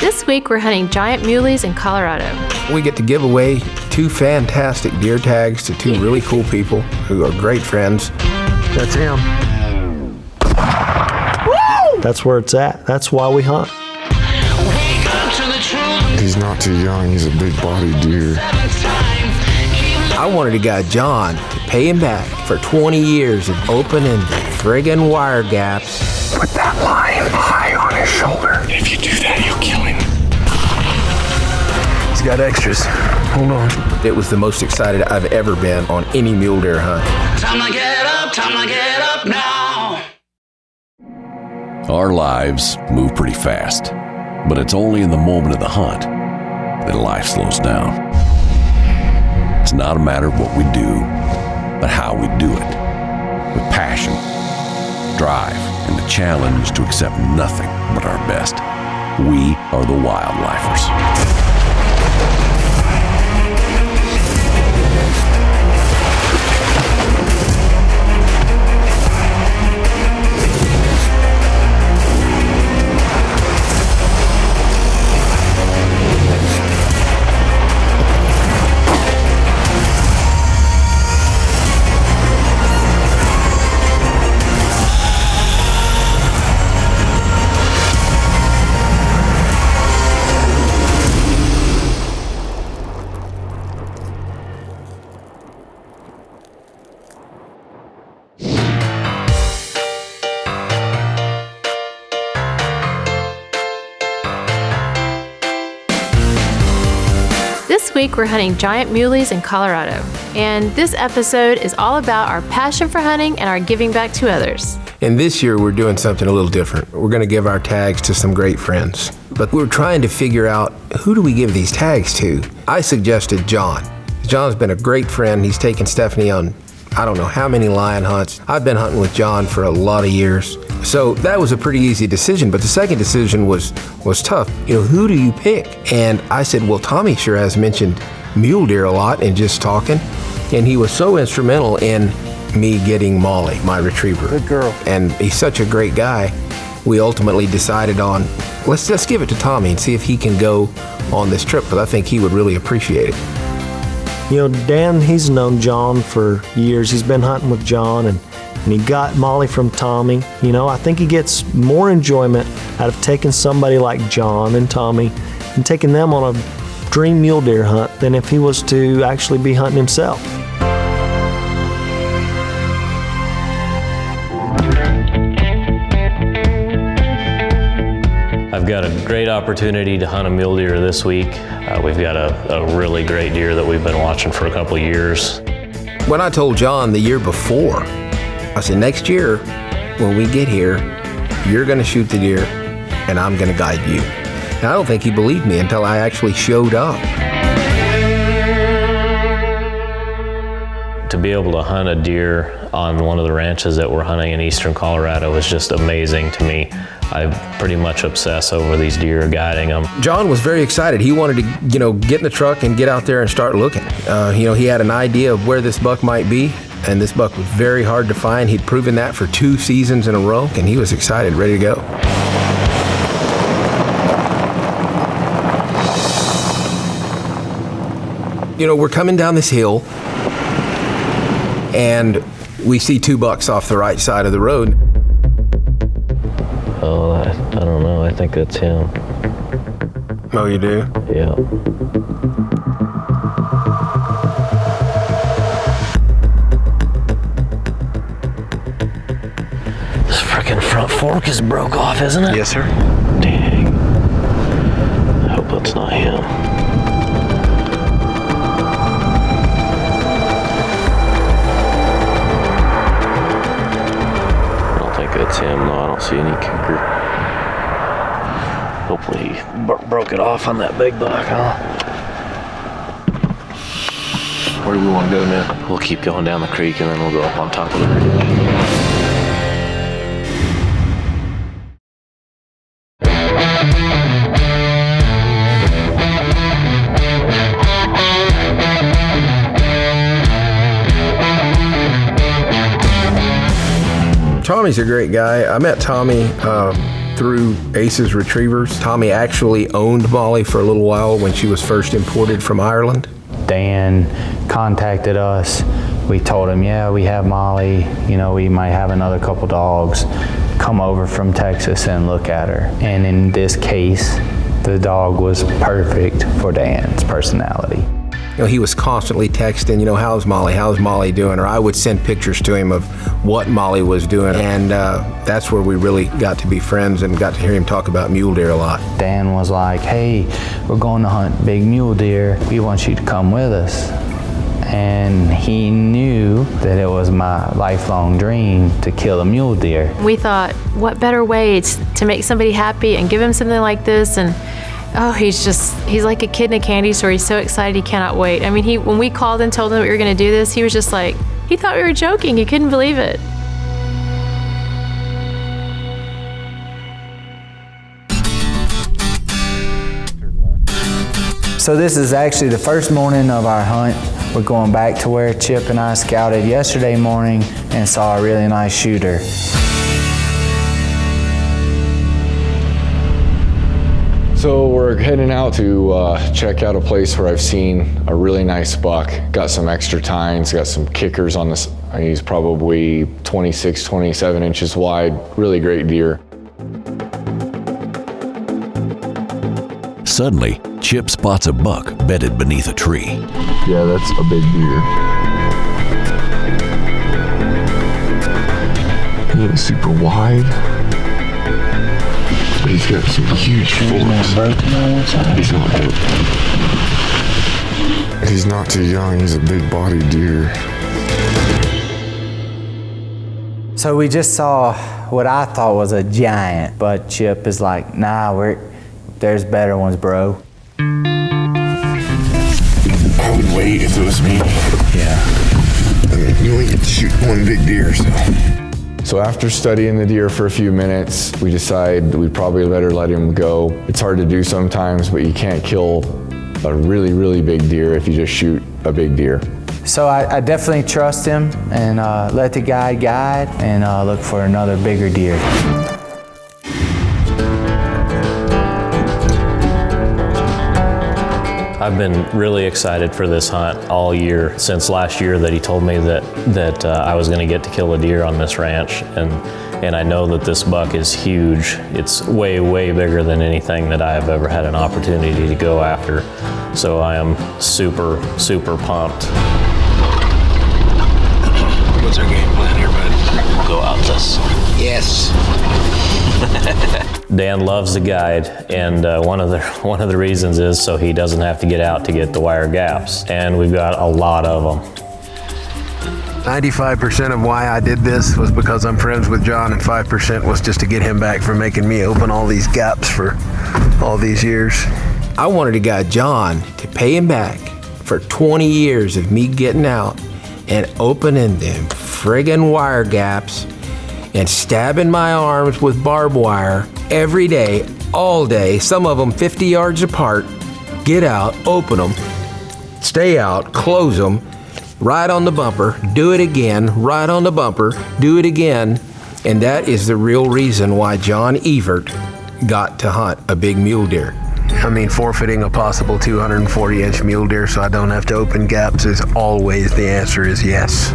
This week we're hunting giant muleys in Colorado. We get to give away 2 fantastic deer tags to 2 really cool people who are great friends. That's him. Woo! That's where it's at. That's why we hunt. He's not too young. He's a big body deer. I wanted a guy, John, to pay him back for 20 years of open and friggin' wire gaps. Put that line high on his shoulder. If you do that, you'll kill him. He's got extras. Hold on. It was the most excited I've ever been on any mule deer hunt. Time to get up now. Our lives move pretty fast, but it's only in the moment of the hunt that life slows down. It's not a matter of what we do, but how we do it. With passion, drive, and the challenge to accept nothing but our best. We are the wildlifers. This week we're hunting giant muleys in Colorado. And this episode is all about our passion for hunting and our giving back to others. And this year we're doing something a little different. We're gonna give our tags to some great friends. But we're trying to figure out, who do we give these tags to? I suggested John. John's been a great friend. He's taken Stephanie on I don't know how many lion hunts. I've been hunting with John for a lot of years. So that was a pretty easy decision, but the second decision was tough. You know, who do you pick? And I said, well, Tommy sure has mentioned mule deer a lot in just talking. And he was so instrumental in me getting Molly, my retriever. Good girl. And he's such a great guy. We ultimately decided on, let's give it to Tommy and see if he can go on this trip, because I think he would really appreciate it. You know, Dan, he's known John for years. He's been hunting with John, and he got Molly from Tommy. You know, I think he gets more enjoyment out of taking somebody like John and Tommy and taking them on a dream mule deer hunt than if he was to actually be hunting himself. I've got a great opportunity to hunt a mule deer this week. We've got a really great deer that we've been watching for a couple of years. When I told John the year before, I said, next year, when we get here, you're gonna shoot the deer and I'm gonna guide you. And I don't think he believed me until I actually showed up. To be able to hunt a deer on one of the ranches that we're hunting in eastern Colorado was just amazing to me. I pretty much obsess over these deer, guiding them. John was very excited. He wanted to, get in the truck and get out there and start looking. He had an idea of where this buck might be, and this buck was very hard to find. He'd proven that for 2 seasons in a row, and he was excited, ready to go. We're coming down this hill, and we see 2 bucks off the right side of the road. Oh, I don't know. I think that's him. Oh, you do? Yeah. This frickin' front fork is broke off, isn't it? Yes, sir. Dang. I hope that's not him. It's him, though. I don't see any kicker. Hopefully he broke it off on that big buck, huh? Where do we want to go now? We'll keep going down the creek and then we'll go up on top of the ridge. Tommy's a great guy. I met Tommy through Ace's Retrievers. Tommy actually owned Molly for a little while when she was first imported from Ireland. Dan contacted us. We told him, yeah, we have Molly, you know, we might have another couple dogs. Come over from Texas and look at her. And in this case, the dog was perfect for Dan's personality. You know, he was constantly texting, you know, how's Molly doing? Or I would send pictures to him of what Molly was doing. And that's where we really got to be friends and got to hear him talk about mule deer a lot. Dan was like, hey, we're going to hunt big mule deer. We want you to come with us. And he knew that it was my lifelong dream to kill a mule deer. We thought, what better way to make somebody happy and give him something like this? And oh, he's like a kid in a candy store. He's so excited, he cannot wait. I mean, when we called and told him that we were gonna do this, he was just like, he thought we were joking. He couldn't believe it. So this is actually the first morning of our hunt. We're going back to where Chip and I scouted yesterday morning and saw a really nice shooter. So we're heading out to check out a place where I've seen a really nice buck. Got some extra tines, got some kickers on this. He's probably 26, 27 inches wide. Really great deer. Suddenly, Chip spots a buck bedded beneath a tree. Yeah, that's a big deer. He ain't super wide, but he's got some huge forks. He's not good. He's not too young. He's a big-bodied deer. So we just saw what I thought was a giant, but Chip is like, nah, there's better ones, bro. I would wait if it was me. Yeah. I mean, you only get to shoot one big deer, So after studying the deer for a few minutes, we decided we'd probably better let him go. It's hard to do sometimes, but you can't kill a really, really big deer if you just shoot a big deer. So I definitely trust him and let the guide and look for another bigger deer. I've been really excited for this hunt all year, since last year that he told me that I was gonna get to kill a deer on this ranch. And I know that this buck is huge. It's way, way bigger than anything that I have ever had an opportunity to go after. So I am super, super pumped. What's our game plan here, bud? We'll go out this. Yes. Dan loves the guide, and one of the reasons is so he doesn't have to get out to get the wire gaps, and we've got a lot of them. 95% of why I did this was because I'm friends with John, and 5% was just to get him back for making me open all these gaps for all these years. I wanted a guy, John, to pay him back for 20 years of me getting out and opening them friggin' wire gaps and stabbing my arms with barbed wire every day, all day, some of them 50 yards apart. Get out, open them, stay out, close them, right on the bumper, do it again, right on the bumper, do it again. And that is the real reason why John Everett got to hunt a big mule deer. I mean, forfeiting a possible 240-inch mule deer so I don't have to open gaps is always, the answer is yes.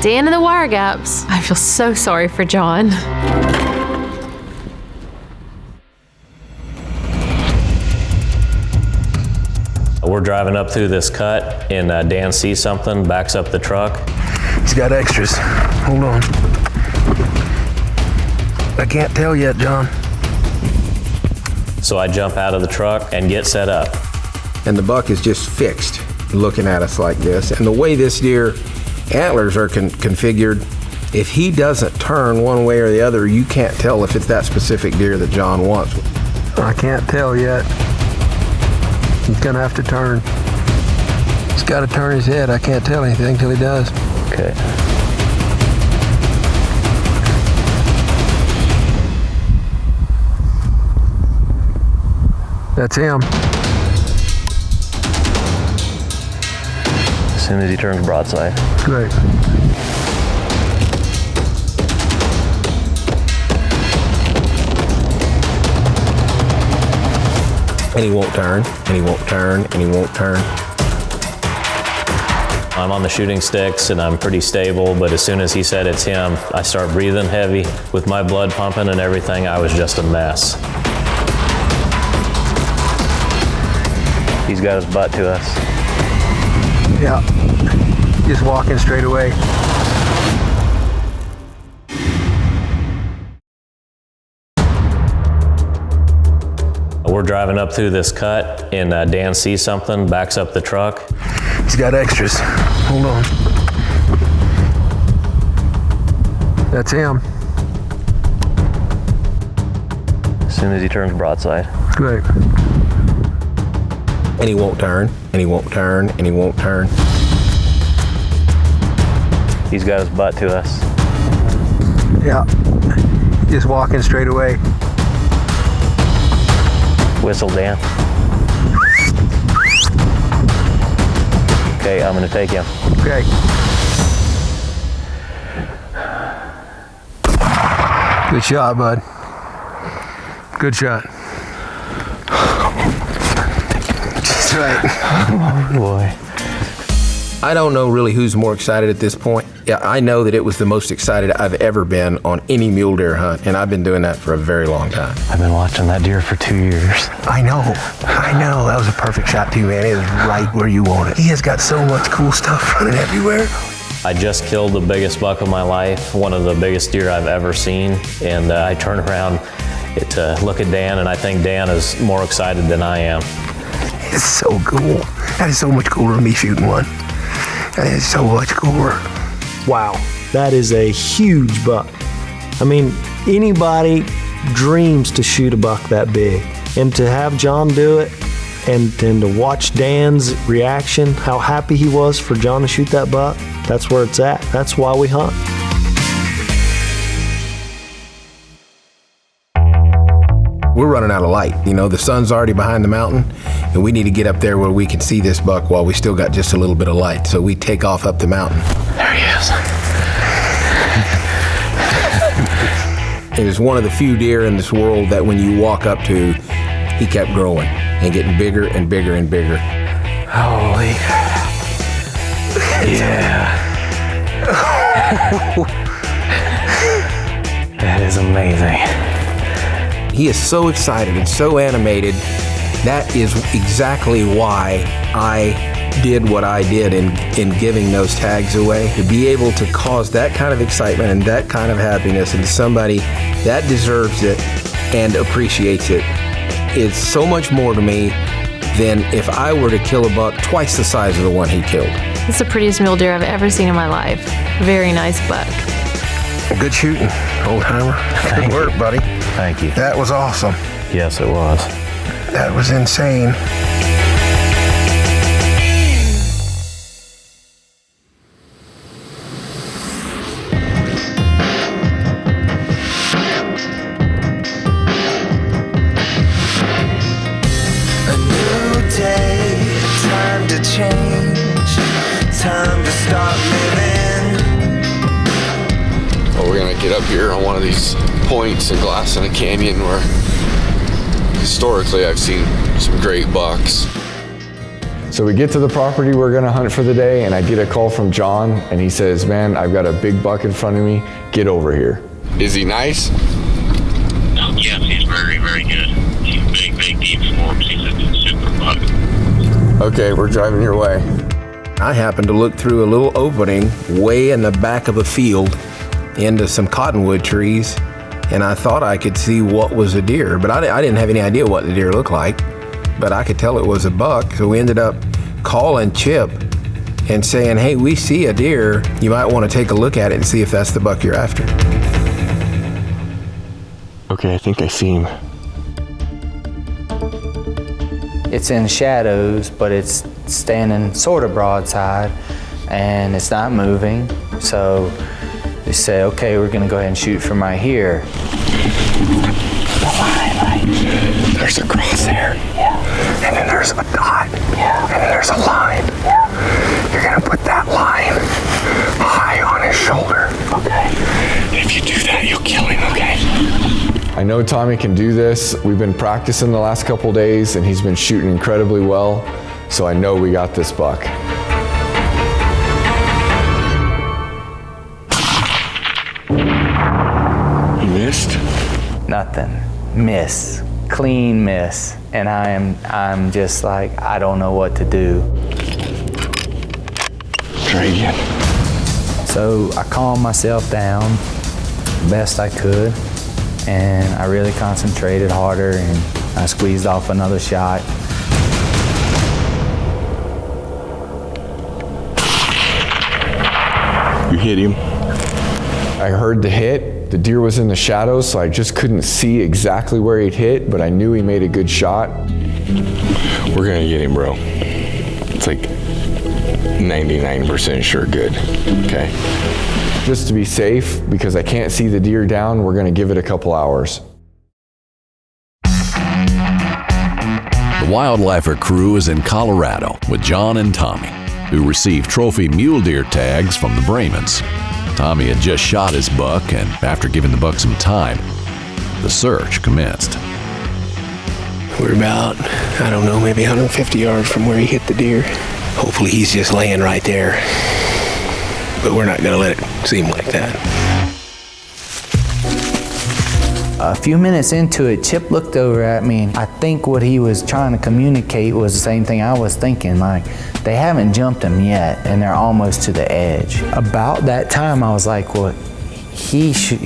Dan and the wire gaps. I feel so sorry for John. We're driving up through this cut, and Dan sees something, backs up the truck. He's got extras. Hold on. I can't tell yet, John. So I jump out of the truck and get set up. And the buck is just fixed, looking at us like this. And the way this deer antlers are configured, if he doesn't turn one way or the other, you can't tell if it's that specific deer that John wants. I can't tell yet. He's gonna have to turn. He's gotta turn his head. I can't tell anything till he does. Okay. That's him. As soon as he turns broadside. Great. And he won't turn, and he won't turn, and he won't turn. I'm on the shooting sticks and I'm pretty stable, but as soon as he said it's him, I start breathing heavy. With my blood pumping and everything, I was just a mess. He's got his butt to us. Yeah, just walking straight away. We're driving up through this cut and Dan sees something, backs up the truck. He's got extras. Hold on. That's him. As soon as he turns broadside. Great. And he won't turn, and he won't turn, and he won't turn. He's got his butt to us. Yeah, just walking straight away. Whistle, Dan. Okay, I'm gonna take him. Okay. Good shot, bud. Good shot. That's right. Oh boy. I don't know really who's more excited at this point. Yeah, I know that it was the most excited I've ever been on any mule deer hunt, and I've been doing that for a very long time. I've been watching that deer for 2 years. I know. That was a perfect shot too, man. It was right where you want it. He has got so much cool stuff running everywhere. I just killed the biggest buck of my life, one of the biggest deer I've ever seen, and I turn around to look at Dan, and I think Dan is more excited than I am. It's so cool. That is so much cooler than me shooting one. That is so much cooler. Wow, that is a huge buck. I mean, anybody dreams to shoot a buck that big. And to have John do it, and then to watch Dan's reaction, how happy he was for John to shoot that buck, that's where it's at. That's why we hunt. We're running out of light. You know, the sun's already behind the mountain, and we need to get up there where we can see this buck while we still got just a little bit of light. So we take off up the mountain. There he is. It is one of the few deer in this world that when you walk up to, he kept growing and getting bigger and bigger and bigger. Holy. Yeah. That is amazing. He is so excited and so animated. That is exactly why I did what I did in giving those tags away. To be able to cause that kind of excitement and that kind of happiness into somebody that deserves it and appreciates it is so much more to me than if I were to kill a buck twice the size of the one he killed. It's the prettiest mule deer I've ever seen in my life. Very nice buck. Good shooting, old timer. Good work, buddy. Thank you. That was awesome. Yes, it was. That was insane. A new day, time to change, time to start living. Well, we're gonna get up here on one of these points and glass in a canyon where historically I've seen some great bucks. So we get to the property we're gonna hunt for the day, and I get a call from John, and he says, man, I've got a big buck in front of me, get over here. Is he nice? Yes, he's very, very good. He's big, deep forms. He's a super buck. Okay, we're driving your way. I happened to look through a little opening way in the back of a field into some cottonwood trees, and I thought I could see what was a deer, but I didn't have any idea what the deer looked like, but I could tell it was a buck. So we ended up calling Chip and saying, hey, we see a deer. You might want to take a look at it and see if that's the buck you're after. Okay, I think I see him. It's in shadows, but it's standing sort of broadside, and it's not moving. So they say, okay, we're gonna go ahead and shoot from right here. The line, right? There's a crosshair. Yeah. And then there's a dot. Yeah. And then there's a line. You're gonna put that line high on his shoulder. Okay. If you do that, you'll kill him, okay? I know Tommy can do this. We've been practicing the last couple days and he's been shooting incredibly well. So I know we got this buck. You missed? Nothing. Miss. Clean miss. And I'm just like, I don't know what to do. Try again. So I calmed myself down best I could, and I really concentrated harder, and I squeezed off another shot. You hit him. I heard the hit. The deer was in the shadows, so I just couldn't see exactly where he'd hit, but I knew he made a good shot. We're gonna get him, bro. It's like 99% sure good, okay? Just to be safe, because I can't see the deer down, we're gonna give it a couple hours. The Wildlifer crew is in Colorado with John and Tommy, who received trophy mule deer tags from the Bramans. Tommy had just shot his buck, and after giving the buck some time, the search commenced. We're about, I don't know, maybe 150 yards from where he hit the deer. Hopefully he's just laying right there. But we're not gonna let it seem like that. A few minutes into it, Chip looked over at me. I think what he was trying to communicate was the same thing I was thinking, like, they haven't jumped him yet, and they're almost to the edge. About that time, I was like, well, he should,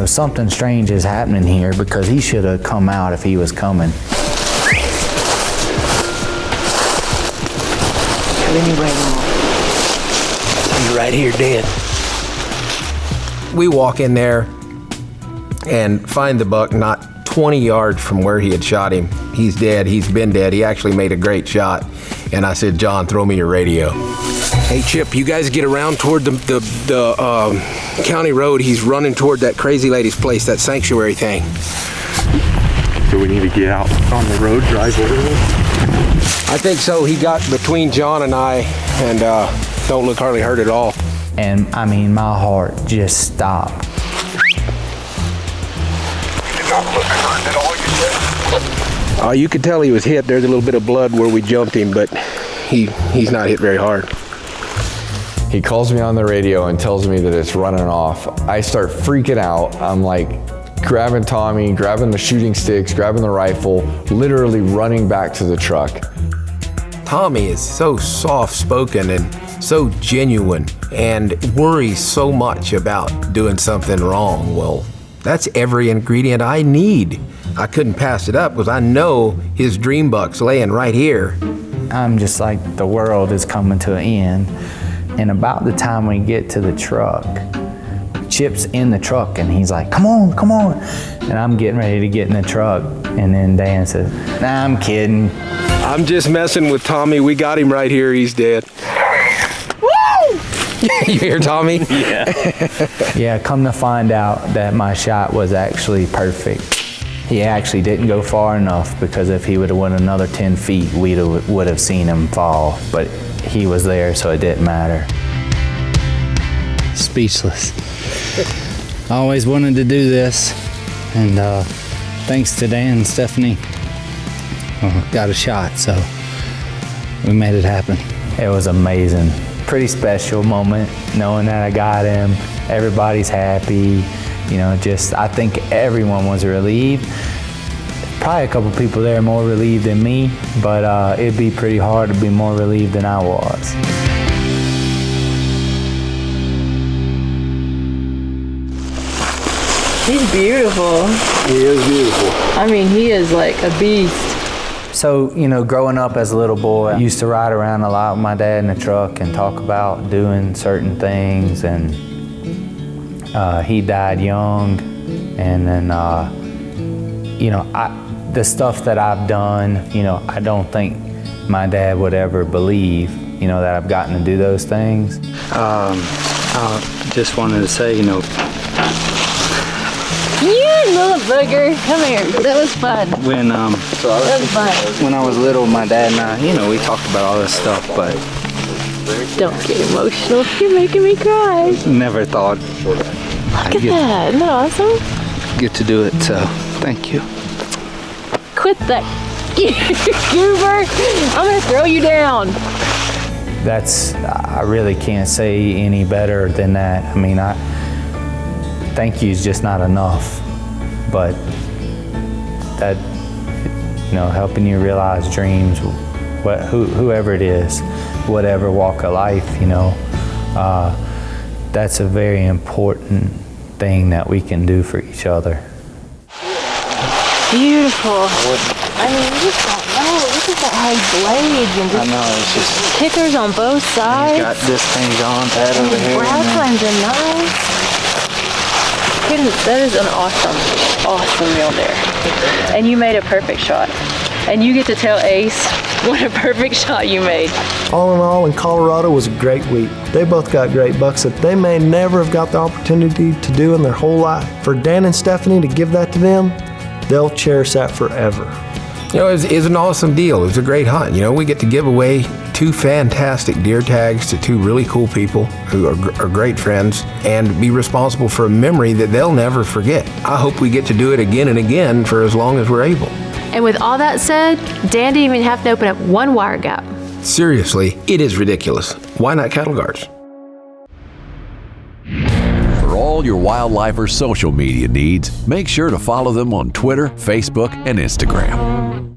something strange is happening here, because he should have come out if he was coming. He's right here, dead. We walk in there and find the buck not 20 yards from where he had shot him. He's dead. He's been dead. He actually made a great shot. And I said, John, throw me your radio. Hey, Chip, you guys get around toward the county road. He's running toward that crazy lady's place, that sanctuary thing. Do we need to get out on the road, drive over there? I think so. He got between John and I, and don't look hardly hurt at all. And I mean, my heart just stopped. You could tell he was hit. There's a little bit of blood where we jumped him, but he's not hit very hard. He calls me on the radio and tells me that it's running off. I start freaking out. I'm like grabbing Tommy, grabbing the shooting sticks, grabbing the rifle, literally running back to the truck. Tommy is so soft-spoken and so genuine and worries so much about doing something wrong. Well, that's every ingredient I need. I couldn't pass it up because I know his dream buck's laying right here. I'm just like, the world is coming to an end. And about the time we get to the truck, Chip's in the truck and he's like, come on, come on. And I'm getting ready to get in the truck. And then Dan says, nah, I'm kidding. I'm just messing with Tommy. We got him right here. He's dead. Woo! You hear Tommy? Yeah. Yeah, come to find out that my shot was actually perfect. He actually didn't go far enough, because if he would have went another 10 feet, we would have seen him fall. But he was there, so it didn't matter. Speechless. I always wanted to do this, and thanks to Dan Stephanie, got a shot, so we made it happen. It was amazing. Pretty special moment, knowing that I got him. Everybody's happy. I think everyone was relieved. Probably a couple people there more relieved than me, but it'd be pretty hard to be more relieved than I was. He's beautiful. He is beautiful. I mean, he is like a beast. So, growing up as a little boy, I used to ride around a lot with my dad in the truck and talk about doing certain things, and he died young, and then, the stuff that I've done, I don't think my dad would ever believe, that I've gotten to do those things. I just wanted to say, You little bugger, come here. That was fun. That was fun. When I was little, my dad and I, we talked about all this stuff, but Don't get emotional. You're making me cry. Never thought Look at that. Isn't that awesome? get to do it, so thank you. Quit that. Goober. I'm going to throw you down. I really can't say any better than that. I mean, thank you is just not enough, but that, helping you realize dreams, whoever it is, whatever walk of life, that's a very important thing that we can do for each other. Beautiful. I mean, you just don't know. Look at that high blades and I know, it's just kickers on both sides. got this thing going, that over here. Brow times are nice. That is an awesome mule deer. And you made a perfect shot. And you get to tell Ace what a perfect shot you made. All in all, in Colorado was a great week. They both got great bucks that they may never have got the opportunity to do in their whole life. For Dan and Stephanie to give that to them, they'll cherish that forever. It was an awesome deal. It was a great hunt. We get to give away 2 fantastic deer tags to 2 really cool people who are great friends and be responsible for a memory that they'll never forget. I hope we get to do it again and again for as long as we're able. And with all that said, Dan didn't even have to open up one wire gap. Seriously, it is ridiculous. Why not cattle guards? For all your wildlifer social media needs, make sure to follow them on Twitter, Facebook, and Instagram.